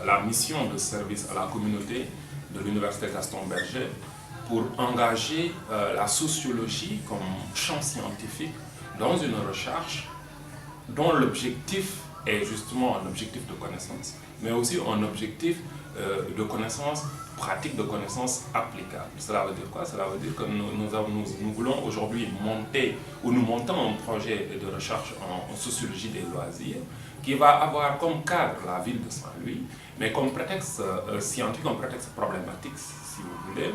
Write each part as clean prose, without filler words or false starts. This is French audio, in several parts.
la mission de service à la communauté de l'Université Gaston Berger pour engager la sociologie comme champ scientifique dans une recherche dont l'objectif est justement un objectif de connaissance, mais aussi un objectif de connaissance pratique, de connaissance applicable. Cela veut dire quoi? Cela veut dire que nous voulons aujourd'hui monter, ou nous montons un projet de recherche en sociologie des loisirs qui va avoir comme cadre la ville de Saint-Louis, mais comme prétexte scientifique, comme prétexte problématique, si vous voulez,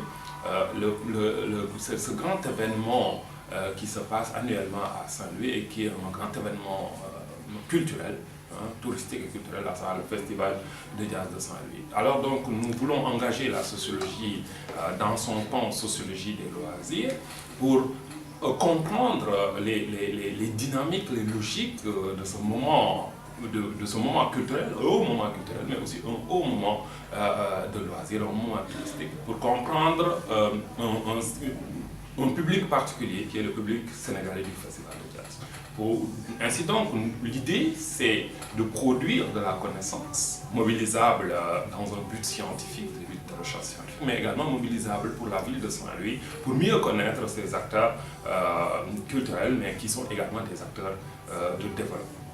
ce grand événement qui se passe annuellement à Saint-Louis et qui est un grand événement culturel, touristique et culturel, à savoir le Festival de jazz de Saint-Louis. Alors donc nous voulons engager la sociologie dans son pan sociologie des loisirs pour comprendre les dynamiques, les logiques de ce moment culturel, un haut moment culturel, mais aussi un haut moment de loisirs, un moment touristique, pour comprendre un public particulier qui est le public sénégalais du Festival de jazz. Ainsi donc, l'idée c'est de produire de la connaissance mobilisable dans un but scientifique, un but de recherche scientifique, mais également mobilisable pour la ville de Saint-Louis, pour mieux connaître ces acteurs culturels, mais qui sont également des acteurs de développement.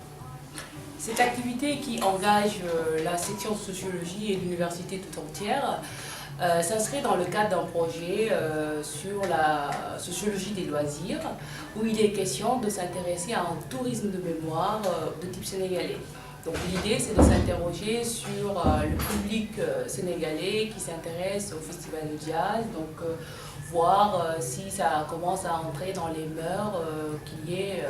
Cette activité qui engage la section sociologie et l'université tout entière s'inscrit dans le cadre d'un projet sur la sociologie des loisirs, où il est question de s'intéresser à un tourisme de mémoire de type sénégalais. Donc l'idée c'est de s'interroger sur le public sénégalais qui s'intéresse au festival de jazz, donc voir si ça commence à entrer dans les mœurs qu'il y ait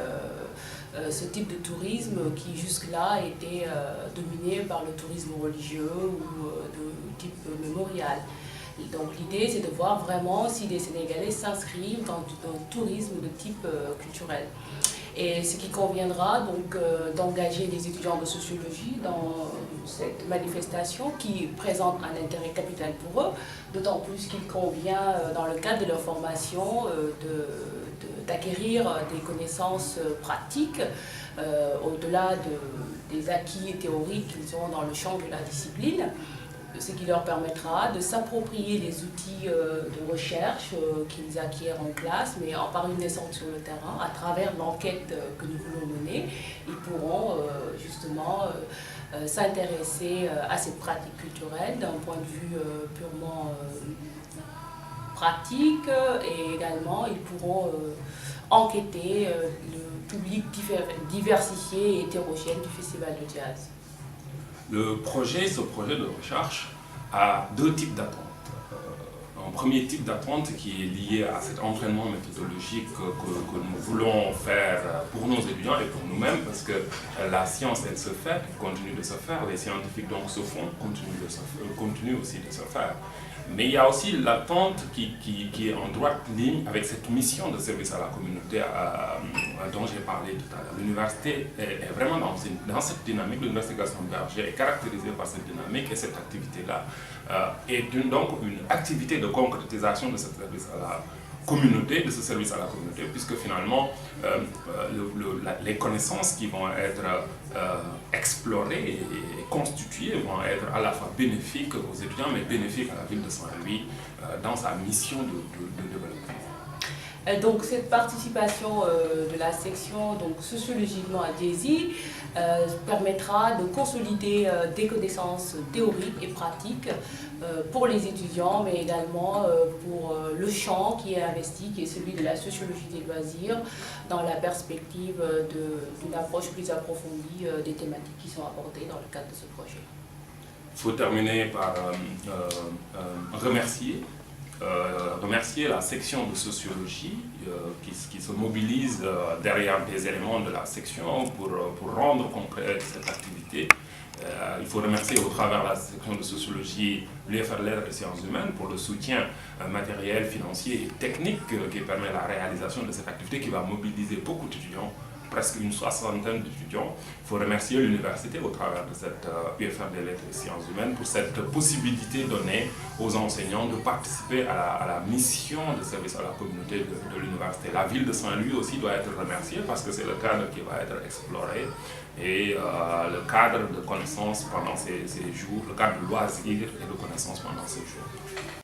ce type de tourisme qui jusque-là était dominé par le tourisme religieux ou de type mémorial. Donc l'idée c'est de voir vraiment si les Sénégalais s'inscrivent dans un tourisme de type culturel. Et ce qui conviendra donc d'engager les étudiants de sociologie dans cette manifestation qui présente un intérêt capital pour eux, d'autant plus qu'il convient dans le cadre de leur formation d'acquérir des connaissances pratiques au-delà des acquis théoriques qu'ils ont dans le champ de la discipline, ce qui leur permettra de s'approprier les outils de recherche qu'ils acquièrent en classe, mais par une naissance sur le terrain, à travers l'enquête que nous voulons mener, ils pourront justement s'intéresser à cette pratique culturelle d'un point de vue purement pratique, et également ils pourront enquêter le public diversifié et hétérogène du festival de jazz. Ce projet de recherche a deux types d'attentes. Un premier type d'attente qui est lié à cet entraînement méthodologique que nous voulons faire pour nos étudiants et pour nous-mêmes, parce que la science, elle se fait, elle continue de se faire, les scientifiques donc se font, continuent aussi de se faire. Mais il y a aussi l'attente qui est en droite ligne avec cette mission de service à la communauté dont j'ai parlé tout à l'heure. L'université est vraiment dans cette dynamique. L'université Gaston Berger est caractérisée par cette dynamique, et cette activité-là est donc une activité de concrétisation de ce service à la communauté, puisque finalement les connaissances qui vont être explorées et constituées vont être à la fois bénéfiques aux étudiants, mais bénéfiques à la ville de Saint-Louis dans sa mission de développement. Donc cette participation de la section donc, sociologiquement à DESI permettra de consolider des connaissances théoriques et pratiques pour les étudiants, mais également pour le champ qui est investi, qui est celui de la sociologie des loisirs, dans la perspective d'une approche plus approfondie des thématiques qui sont abordées dans le cadre de ce projet. Il faut terminer par remercier la section de sociologie qui se mobilise derrière des éléments de la section pour rendre concrète cette activité. Il faut remercier au travers de la section de sociologie l'UFR et sciences humaines pour le soutien matériel, financier et technique qui permet la réalisation de cette activité qui va mobiliser beaucoup d'étudiants presque une soixantaine d'étudiants. Il faut remercier l'université au travers de cette UFR des lettres et sciences humaines pour cette possibilité donnée aux enseignants de participer à la mission de service à la communauté de l'université. La ville de Saint-Louis aussi doit être remerciée parce que c'est le cadre qui va être exploré et le cadre de connaissances pendant ces jours, le cadre de loisirs et de connaissances pendant ces jours.